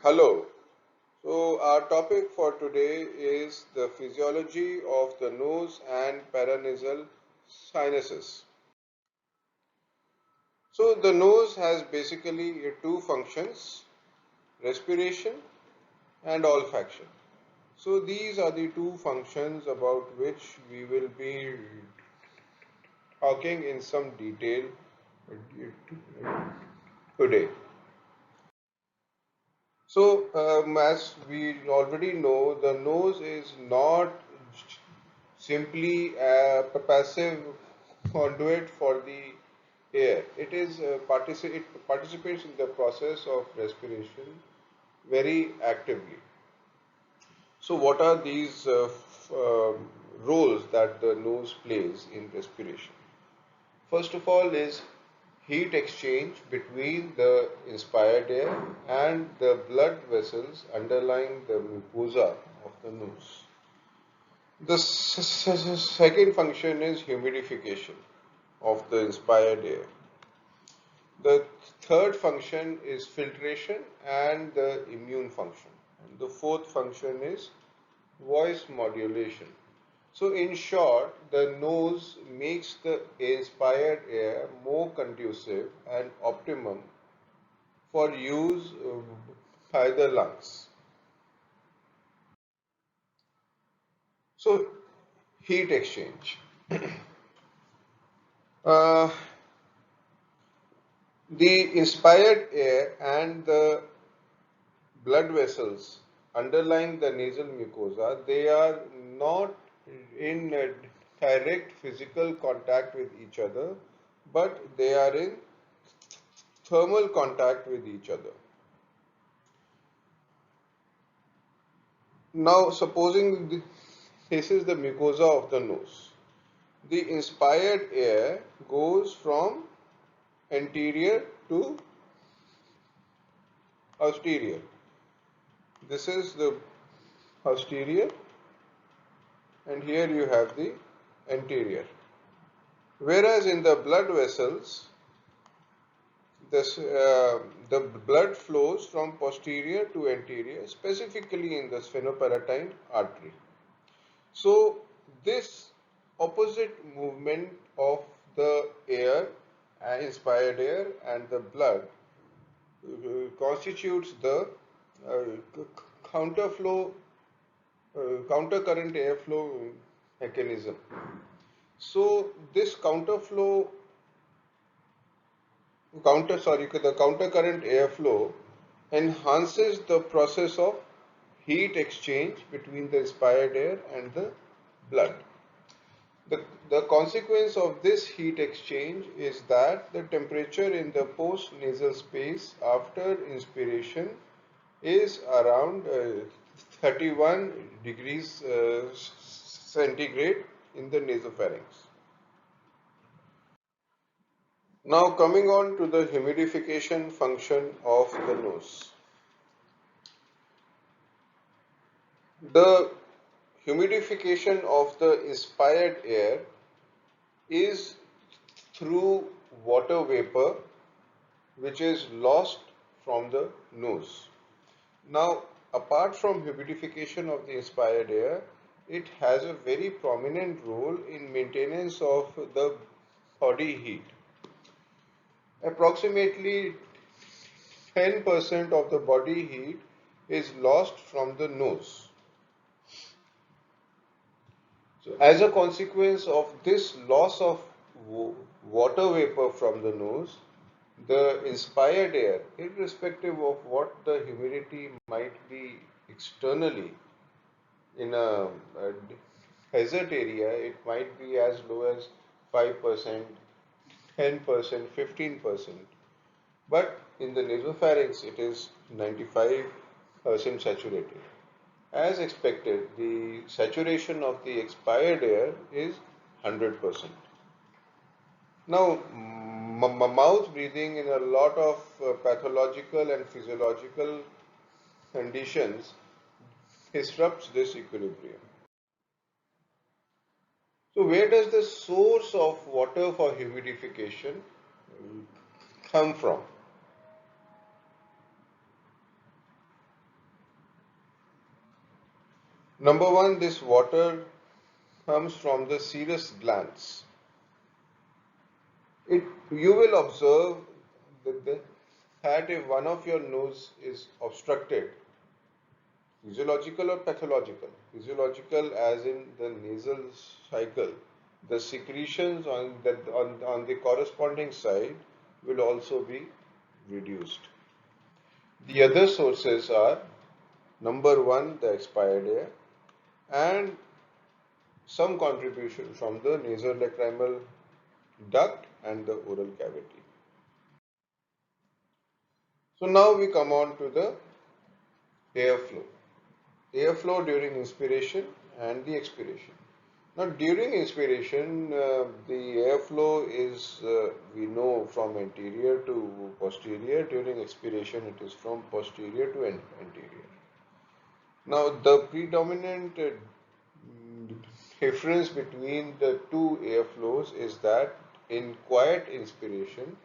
Hello. So, our topic for today is the physiology of the nose and paranasal sinuses. So, the nose has basically two functions, respiration and olfaction. So, these are the two functions about which we will be talking in some detail today. So, as we already know, the nose is not simply a passive conduit for the air. It participates in the process of respiration very actively. So, what are these roles that the nose plays in respiration? First of all, is heat exchange between the inspired air and the blood vessels underlying the mucosa of the nose. The second function is humidification of the inspired air. The third function is filtration and the immune function. And the fourth function is voice modulation. So, in short, the nose makes the inspired air more conducive and optimum for use by the lungs. So, heat exchange. Uh, the inspired air and the blood vessels underlying the nasal mucosa, they are not in direct physical contact with each other, but they are in thermal contact with each other. Now, supposing this is the mucosa of the nose, the inspired air goes from anterior to posterior. This is the posterior, and here you have the anterior. Whereas in the blood vessels, the blood flows from posterior to anterior, specifically in the sphenopalatine artery. So, this opposite movement of the air, inspired air, and the blood constitutes the uh, counterflow, countercurrent airflow mechanism. So, this the countercurrent airflow enhances the process of heat exchange between the inspired air and the blood. The consequence of this heat exchange is that the temperature in the post-nasal space after inspiration is around 31 degrees centigrade in the nasopharynx. Now coming on to the humidification function of the nose. The humidification of the inspired air is through water vapor which is lost from the nose. Now, apart from humidification of the inspired air, it has a very prominent role in maintenance of the body heat. Approximately 10% of the body heat is lost from the nose. So, as a consequence of this loss of water vapor from the nose, the inspired air, irrespective of what the humidity might be externally, in a desert area, it might be as low as 5%, 10%, 15%. But in the nasopharynx, it is 95% saturated. As expected, the saturation of the expired air is 100%. Now, mouth breathing in a lot of pathological and physiological conditions disrupts this equilibrium. So, where does the source of water for humidification come from? Number one, this water comes from the serous glands. You will observe that if one of your nose is obstructed, physiological or pathological, physiological as in the nasal cycle, the secretions on the corresponding side will also be reduced. The other sources are number one, the expired air, and some contribution from the nasolacrimal duct and the oral cavity. So now we come on to the airflow. Airflow during inspiration and the expiration. Now during inspiration, the airflow is, we know, from anterior to posterior. During expiration, it is from posterior to anterior. Now the predominant difference between the two airflows is that in quiet inspiration,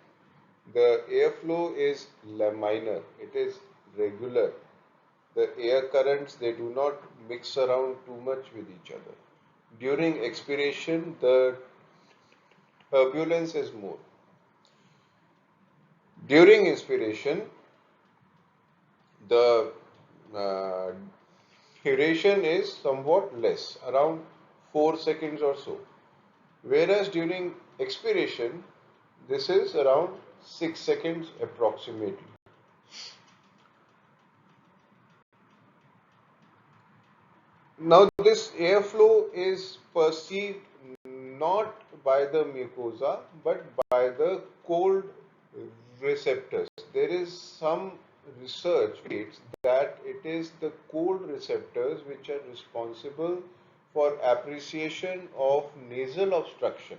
the airflow is laminar, it is regular. The air currents, they do not mix around too much with each other. During expiration, the turbulence is more. During inspiration, the uh, duration is somewhat less, around 4 seconds or so. Whereas during expiration, this is around 6 seconds approximately. Now, this airflow is perceived not by the mucosa but by the cold receptors. There is some research states that it is the cold receptors which are responsible for appreciation of nasal obstruction.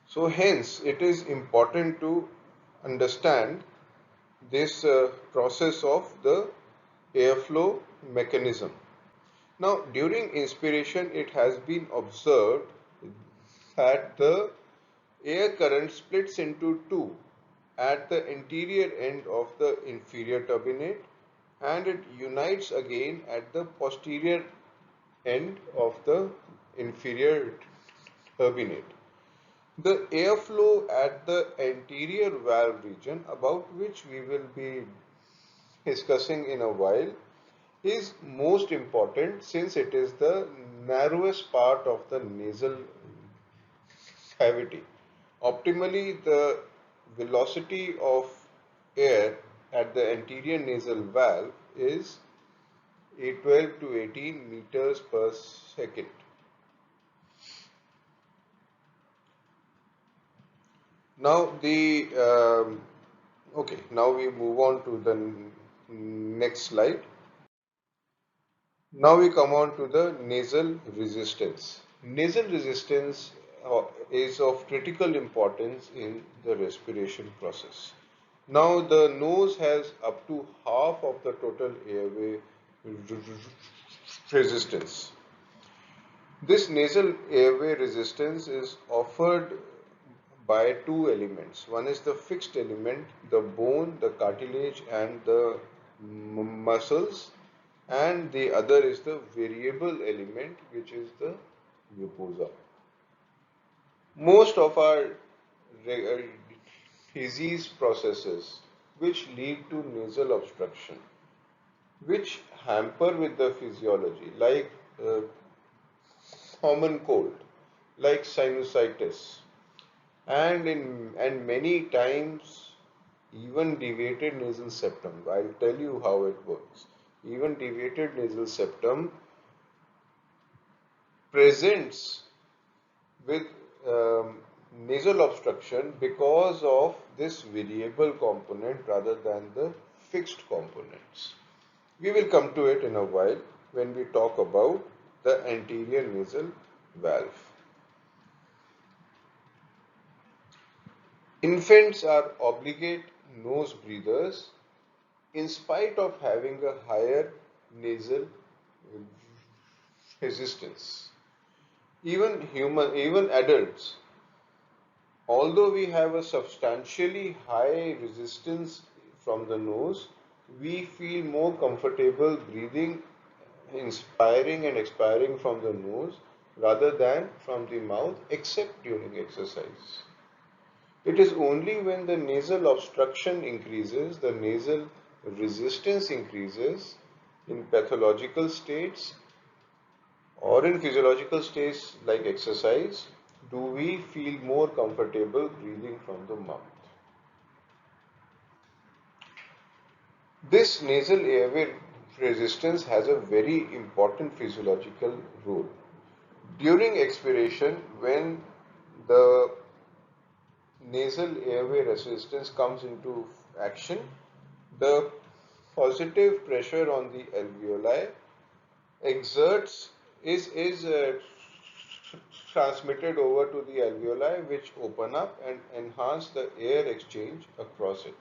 So, hence, it is important to understand this process of the airflow mechanism. Now, during inspiration, it has been observed that the air current splits into two at the anterior end of the inferior turbinate and it unites again at the posterior end of the inferior turbinate. The airflow at the anterior valve region, about which we will be discussing in a while, is most important since it is the narrowest part of the nasal cavity. Optimally, the velocity of air at the anterior nasal valve is 12 to 18 meters per second. Now now we move on to the next slide. Now we come on to the nasal resistance. Nasal resistance is of critical importance in the respiration process. Now the nose has up to half of the total airway resistance. This nasal airway resistance is offered by two elements. One is the fixed element, the bone, the cartilage and the muscles, and the other is the variable element, which is the mucosa. Most of our disease processes which lead to nasal obstruction, which hamper with the physiology, like common cold, like sinusitis, and many times even deviated nasal septum. I'll tell you how it works. Even deviated nasal septum presents with nasal obstruction because of this variable component rather than the fixed components. We will come to it in a while when we talk about the anterior nasal valve. Infants are obligate nose breathers in spite of having a higher nasal resistance. Even adults, although we have a substantially high resistance from the nose, we feel more comfortable breathing, inspiring and expiring from the nose rather than from the mouth, except during exercise. It is only when the nasal obstruction increases, the nasal resistance increases in pathological states or in physiological states like exercise, do we feel more comfortable breathing from the mouth. This nasal airway resistance has a very important physiological role. During expiration, when the nasal airway resistance comes into action, the positive pressure on the alveoli exerts is transmitted over to the alveoli, which open up and enhance the air exchange across it.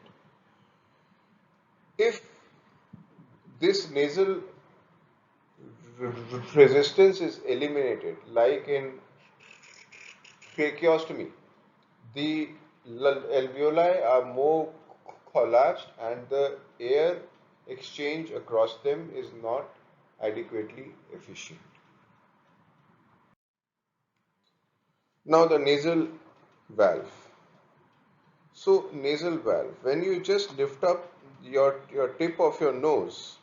If this nasal resistance is eliminated, like in tracheostomy, the alveoli are more collapsed and the air exchange across them is not adequately efficient. Now the nasal valve. So nasal valve, when you just lift up your tip of your nose,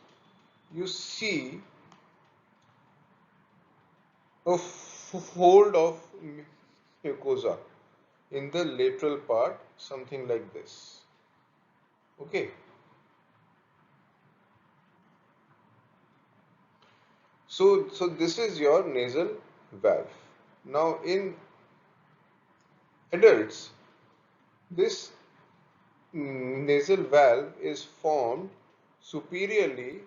you see a fold of mucosa in the lateral part, something like this. Okay. So this is your nasal valve. Now in adults, this nasal valve is formed superiorly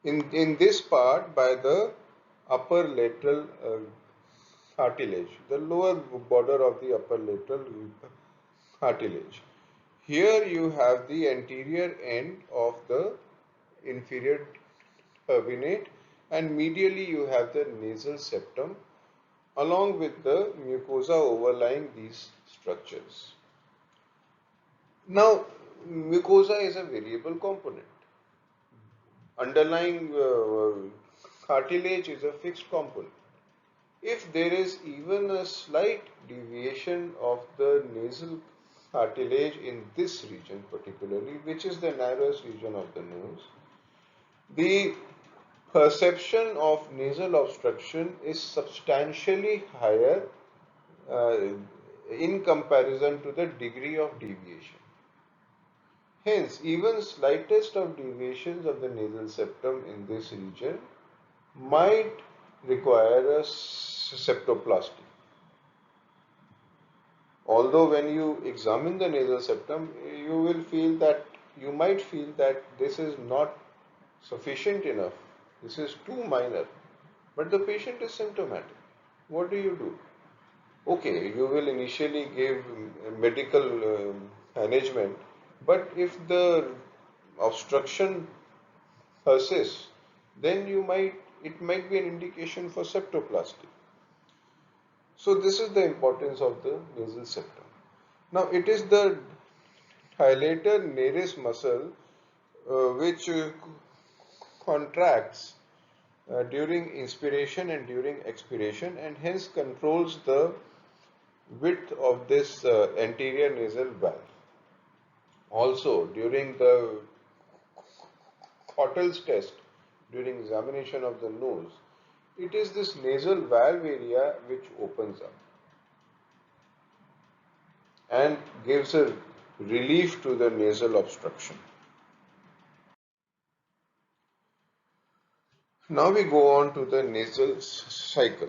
in this part by the upper lateral cartilage, the lower border of the upper lateral cartilage. Here you have the anterior end of the inferior turbinate and medially you have the nasal septum along with the mucosa overlying these structures. Now, mucosa is a variable component. Underlying cartilage is a fixed component. If there is even a slight deviation of the nasal cartilage in this region particularly, which is the narrowest region of the nose, the perception of nasal obstruction is substantially higher uh, in comparison to the degree of deviation. Hence, even slightest of deviations of the nasal septum in this region might require a septoplasty. Although when you examine the nasal septum, you might feel that this is not sufficient enough. This is too minor. But the patient is symptomatic. What do? Okay, you will initially give medical management, but if the obstruction persists, then it might be an indication for septoplasty. So this is the importance of the nasal septum. Now it is the dilator nares muscle which contracts during inspiration and during expiration and hence controls the width of this anterior nasal valve. Also during the Cottel's test, during examination of the nose, it is this nasal valve area which opens up and gives a relief to the nasal obstruction. Now we go on to the nasal cycle.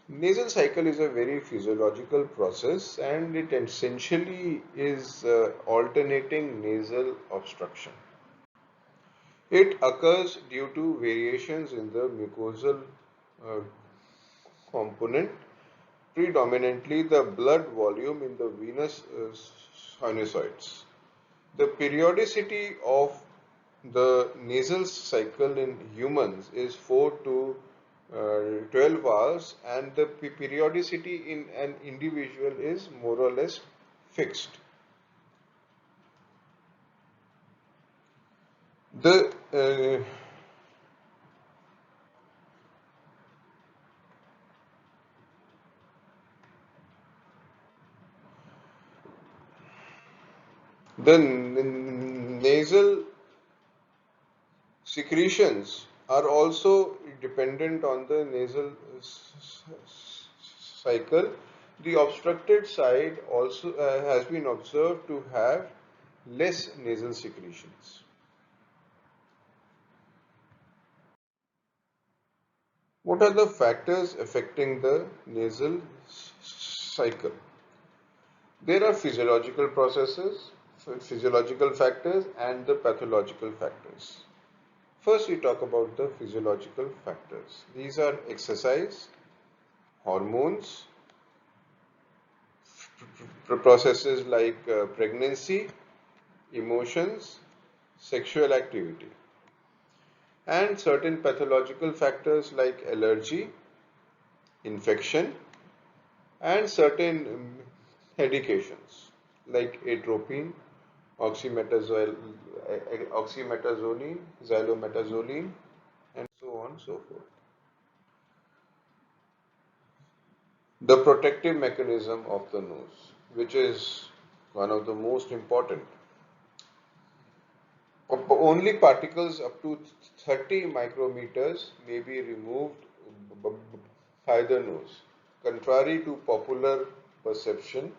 Nasal cycle is a very physiological process and it essentially is alternating nasal obstruction. It occurs due to variations in the mucosal uh, component, predominantly the blood volume in the venous sinusoids. The periodicity of the nasal cycle in humans is 4 to 12 hours and the periodicity in an individual is more or less fixed. The nasal secretions are also dependent on the nasal cycle. The obstructed side also has been observed to have less nasal secretions. What are the factors affecting the nasal cycle? There are physiological processes, physiological factors, and the pathological factors. First, we talk about the physiological factors. These are exercise, hormones, processes like pregnancy, emotions, sexual activity, and certain pathological factors like allergy, infection, and certain medications like atropine, oxymetazoline, xylometazoline, and so on and so forth. The protective mechanism of the nose, which is one of the most important. Only particles up to 30 micrometers may be removed by the nose. Contrary to popular perception,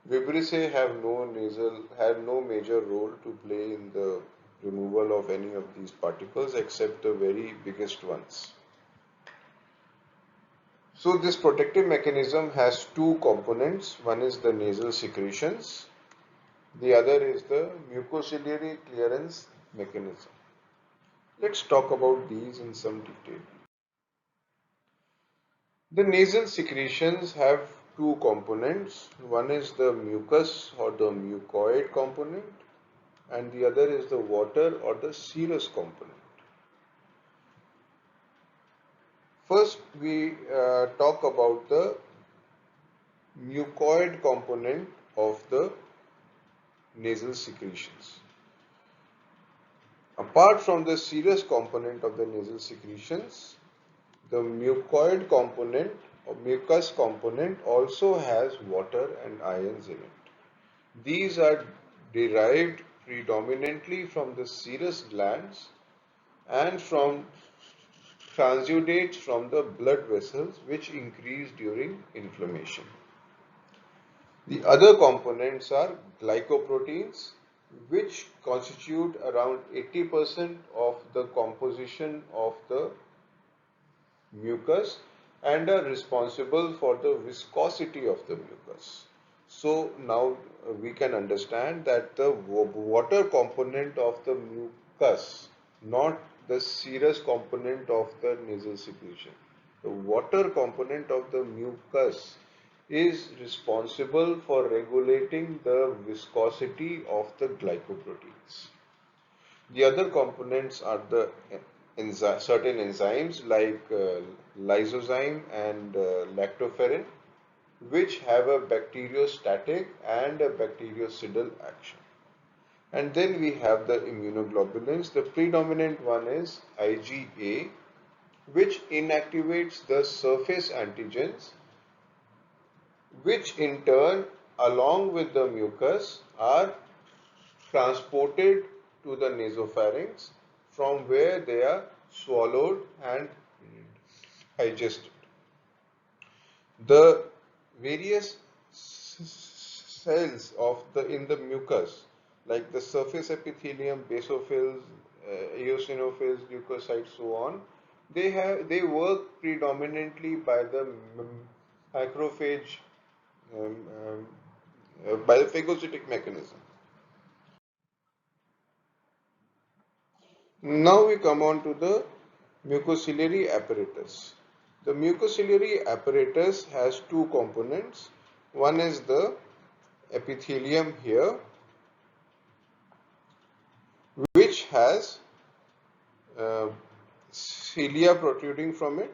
vibrissae have no major role to play in the removal of any of these particles except the very biggest ones. So this protective mechanism has two components. One is the nasal secretions. The other is the mucociliary clearance mechanism. Let's talk about these in some detail. The nasal secretions have two components. One is the mucus or the mucoid component, and the other is the water or the serous component. First, we talk about the mucoid component of the nasal secretions. Apart from the serous component of the nasal secretions, the mucoid component or mucus component also has water and ions in it. These are derived predominantly from the serous glands and from transudates from the blood vessels which increase during inflammation. The other components are glycoproteins, which constitute around 80% of the composition of the mucus and are responsible for the viscosity of the mucus. So now we can understand that the water component of the mucus, not the serous component of the nasal secretion. The water component of the mucus is responsible for regulating the viscosity of the glycoproteins. The other components are the certain enzymes like lysozyme and lactoferrin, which have a bacteriostatic and a bactericidal action. And then we have the immunoglobulins. The predominant one is IgA, which inactivates the surface antigens, which in turn, along with the mucus, are transported to the nasopharynx, from where they are swallowed and digested. The various cells of the in the mucus, like the surface epithelium, basophils, eosinophils, leukocytes, so on, they work predominantly by the macrophage, um, um, by the phagocytic mechanism. Now we come on to the mucociliary apparatus. The mucociliary apparatus has two components. One is the epithelium here, which has uh, cilia protruding from it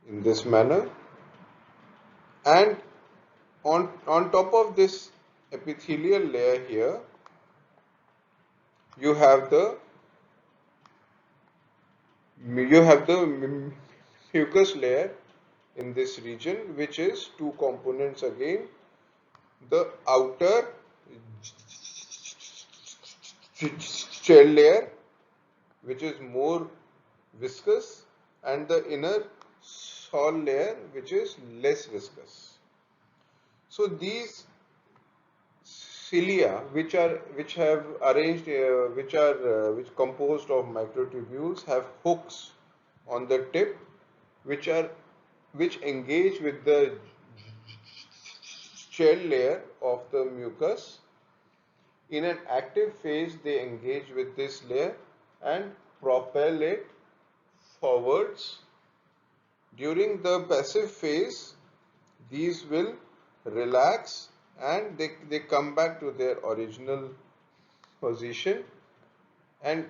in this manner, and On top of this epithelial layer here, you have the mucus layer in this region, which is two components again: the outer shell layer, which is more viscous, and the inner sol layer, which is less viscous. So these cilia, which composed of microtubules, have hooks on the tip, which engage with the shell layer of the mucus. In an active phase, they engage with this layer and propel it forwards. During the passive phase, these will relax and they come back to their original position, and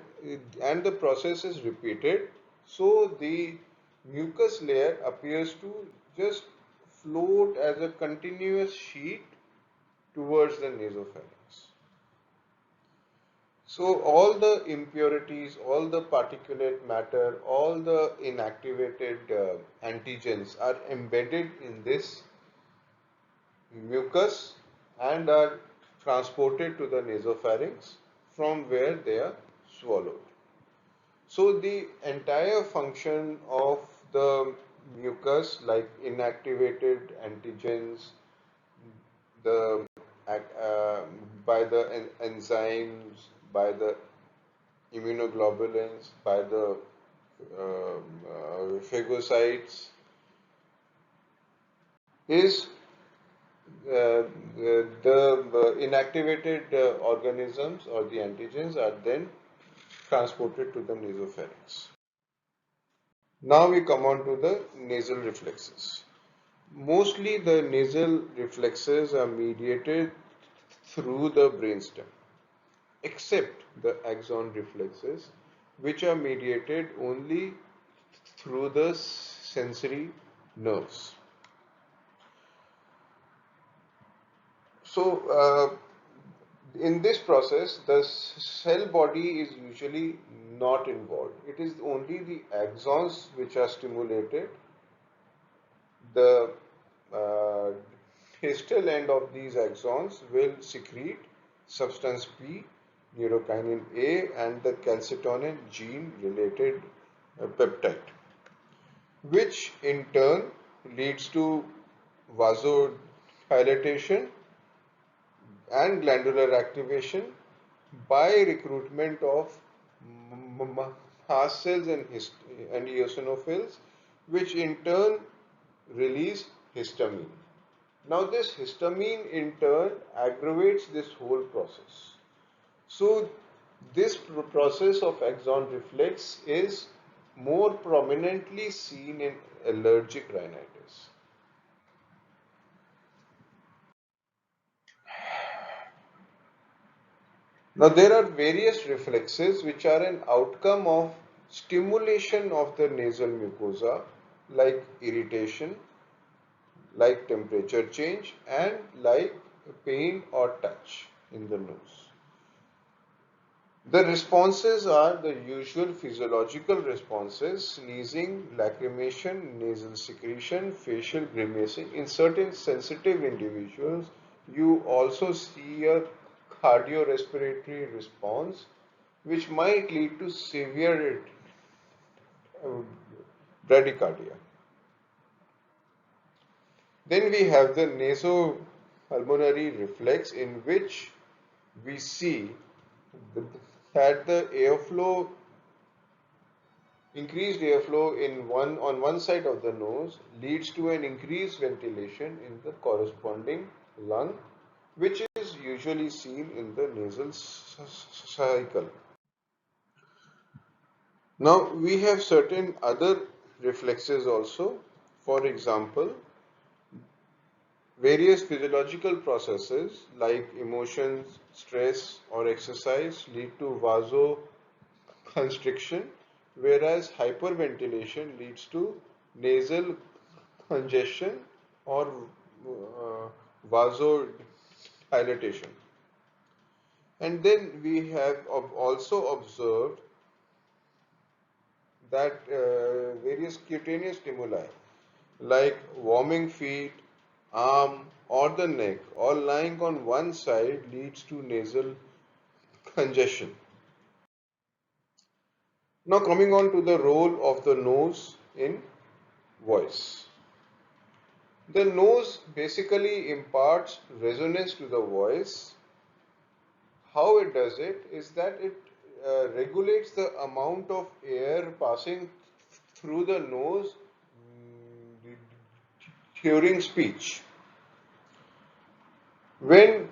the process is repeated. So the mucus layer appears to just float as a continuous sheet towards the nasopharynx. So all the impurities, all the particulate matter, all the inactivated antigens are embedded in this mucus and are transported to the nasopharynx, from where they are swallowed. So the entire function of the mucus, like inactivated antigens, the by the enzymes, by the immunoglobulins, by the phagocytes, is the inactivated organisms or the antigens are then transported to the nasopharynx. Now we come on to the nasal reflexes. Mostly the nasal reflexes are mediated through the brainstem, except the axon reflexes, which are mediated only through the sensory nerves. So, in this process, the cell body is usually not involved. It is only the axons which are stimulated. The distal end of these axons will secrete substance P, neurokinin A, and the calcitonin gene related peptide, which in turn leads to vasodilatation and glandular activation by recruitment of mast cells and eosinophils, which in turn release histamine. Now this histamine in turn aggravates this whole process. So this process of axon reflex is more prominently seen in allergic rhinitis. Now there are various reflexes which are an outcome of stimulation of the nasal mucosa, like irritation, like temperature change, and like pain or touch in the nose. The responses are the usual physiological responses: sneezing, lacrimation, nasal secretion, facial grimacing. In certain sensitive individuals, you also see a cardiorespiratory response, which might lead to severe uh, bradycardia. Then we have the nasopulmonary reflex, in which we see that the airflow, increased airflow on one side of the nose, leads to an increased ventilation in the corresponding lung, which is usually seen in the nasal cycle. Now we have certain other reflexes also. For example, various physiological processes like emotions, stress, or exercise lead to vasoconstriction, whereas hyperventilation leads to nasal congestion or vasodilatation. And then we have also observed that various cutaneous stimuli like warming feet, arm, or the neck, all lying on one side, leads to nasal congestion. Now, coming on to the role of the nose in voice. The nose basically imparts resonance to the voice. How it does it is that it regulates the amount of air passing through the nose during speech. When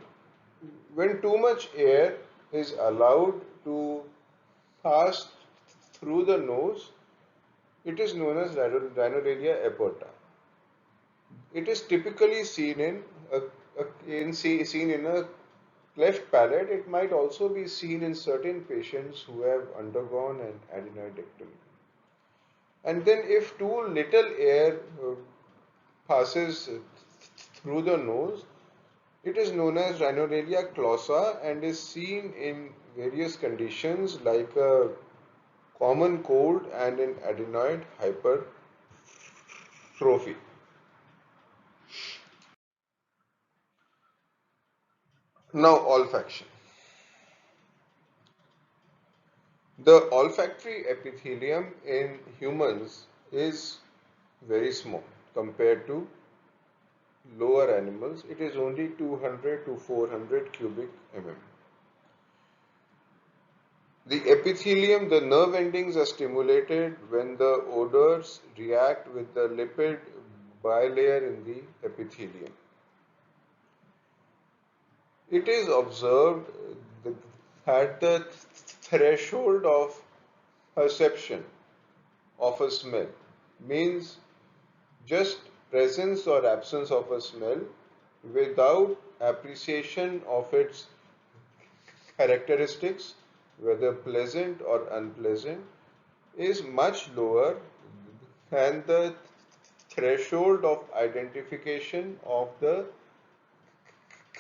when too much air is allowed to pass through the nose, it is known as rhinolaria aperta. It is typically seen seen in a cleft palate. It might also be seen in certain patients who have undergone an adenoidectomy. And then, if too little air passes through the nose, it is known as rhinolaria clausa and is seen in various conditions like a common cold and in adenoid hypertrophy. Now, olfaction. The olfactory epithelium in humans is very small compared to lower animals. It is only 200 to 400 cubic mm. The epithelium, the nerve endings are stimulated when the odors react with the lipid bilayer in the epithelium. It is observed that the threshold of perception of a smell means just presence or absence of a smell without appreciation of its characteristics, whether pleasant or unpleasant, is much lower than the threshold of identification of the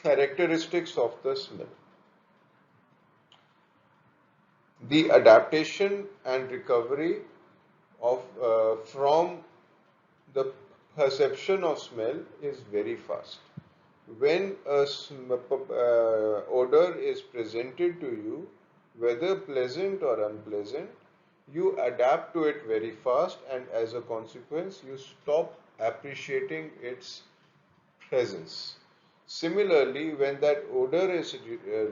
characteristics of the smell. The adaptation and recovery of from the perception of smell is very fast. When a odor is presented to you, whether pleasant or unpleasant, you adapt to it very fast, and as a consequence, you stop appreciating its presence. Similarly, when that odor is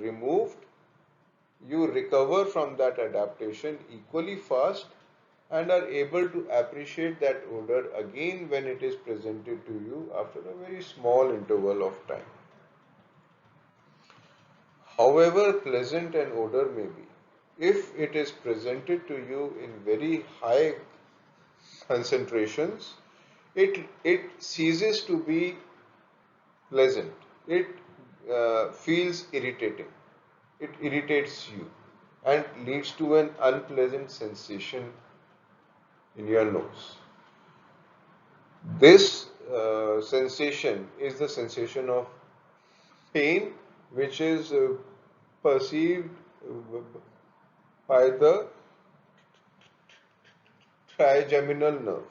removed, you recover from that adaptation equally fast and are able to appreciate that odor again when it is presented to you after a very small interval of time. However pleasant an odor may be, if it is presented to you in very high concentrations, it ceases to be pleasant. It feels irritating. It irritates you and leads to an unpleasant sensation in your nose. This sensation is the sensation of pain, which is perceived by the trigeminal nerve.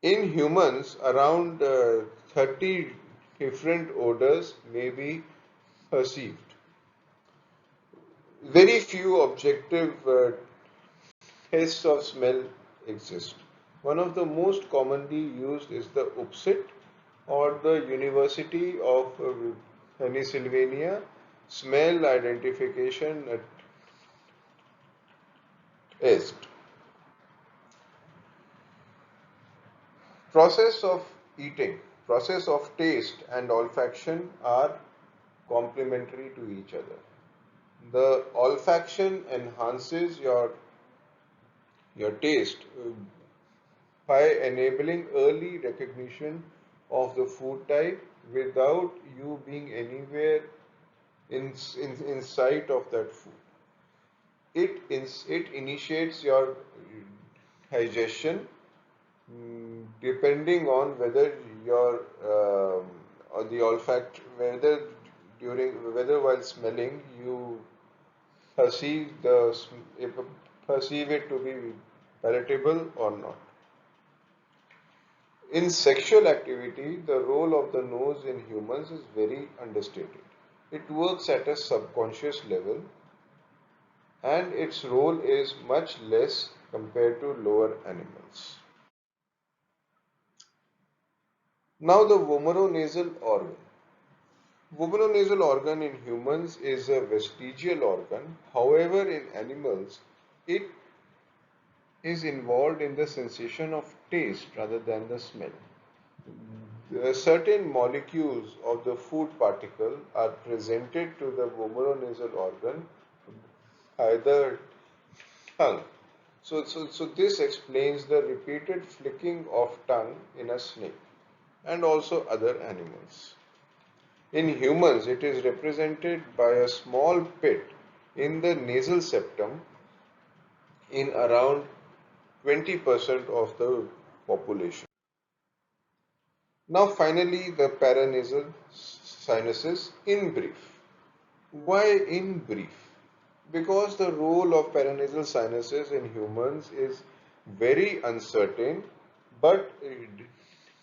In humans, around 30 different odors may be perceived. Very few objective tests of smell exist. One of the most commonly used is the UPSIT, or the University of Pennsylvania Smell Identification Test. Process of eating, process of taste and olfaction are complementary to each other. The olfaction enhances your taste by enabling early recognition of the food type without you being anywhere in sight of that food. It initiates your digestion, depending on whether your or the olfact, whether during whether while smelling you perceive perceive it to be palatable or not. In sexual activity, the role of the nose in humans is very understated. It works at a subconscious level and its role is much less compared to lower animals. Now the vomeronasal organ. Vomeronasal organ in humans is a vestigial organ. However, in animals, it is involved in the sensation of taste rather than the smell. Certain molecules of the food particle are presented to the vomeronasal organ by the tongue. So this explains the repeated flicking of tongue in a snake and also other animals. In humans, it is represented by a small pit in the nasal septum in around 20% of the population. Now, finally, the paranasal sinuses in brief. Why in brief? Because the role of paranasal sinuses in humans is very uncertain but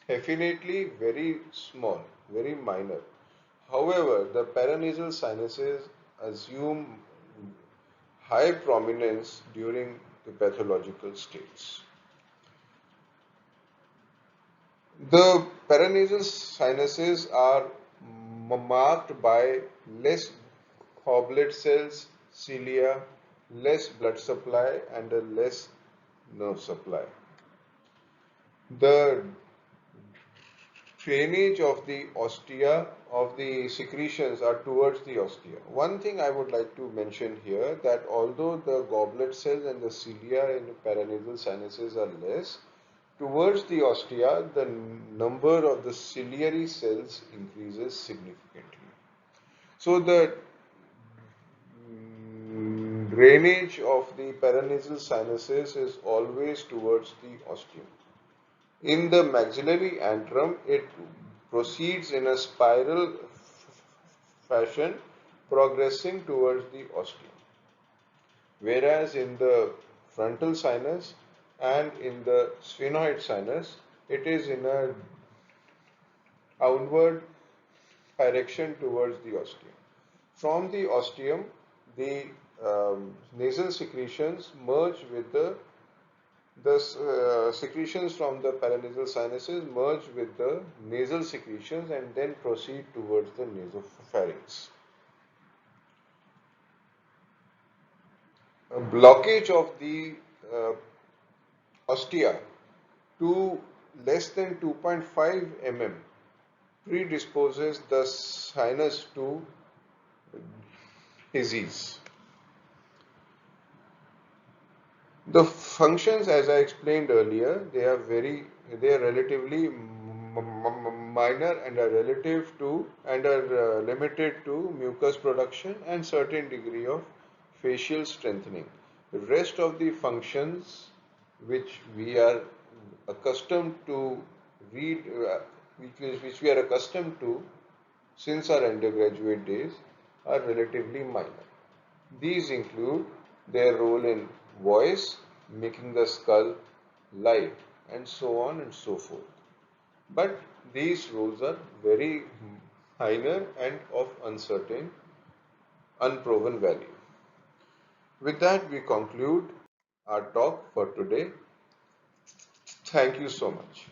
definitely very small, very minor. However, the paranasal sinuses assume high prominence during the pathological states. The paranasal sinuses are marked by less goblet cells, cilia, less blood supply, and a less nerve supply. The drainage of the ostia of the secretions are towards the ostia. One thing I would like to mention here that although the goblet cells and the cilia in paranasal sinuses are less, towards the ostia the number of the ciliary cells increases significantly. So the drainage of the paranasal sinuses is always towards the ostium. In the maxillary antrum, it proceeds in a spiral fashion, progressing towards the ostium. Whereas in the frontal sinus and in the sphenoid sinus, it is in a downward direction towards the ostium. From the ostium, the nasal secretions merge with the secretions from the paranasal sinuses merge with the nasal secretions and then proceed towards the nasopharynx. A blockage of the uh, ostia to less than 2.5 mm predisposes the sinus to disease. The functions, as I explained earlier, they are relatively minor and are relative to and are limited to mucus production and certain degree of facial strengthening. The rest of the functions which we are accustomed to read, which we are accustomed to since our undergraduate days, are relatively minor. These include their role in voice, making the skull live, and so on and so forth. But these roles are very minor and of uncertain, unproven value. With that, we conclude our talk for today. Thank you so much.